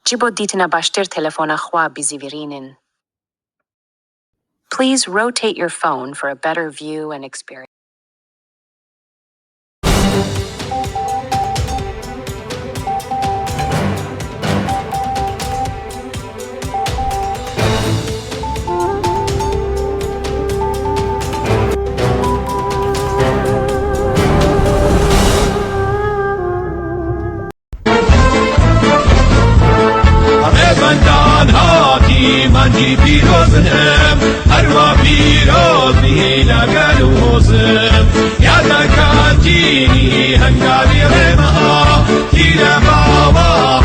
جيبو ديتنا باشتر تلفون أخوا بزيفيرينين. Please rotate your phone for a better view and experience. منجی پیروزم هروا پیروز نیلا گلوزم یادا کاتینی هنگامی رما تیرا باوا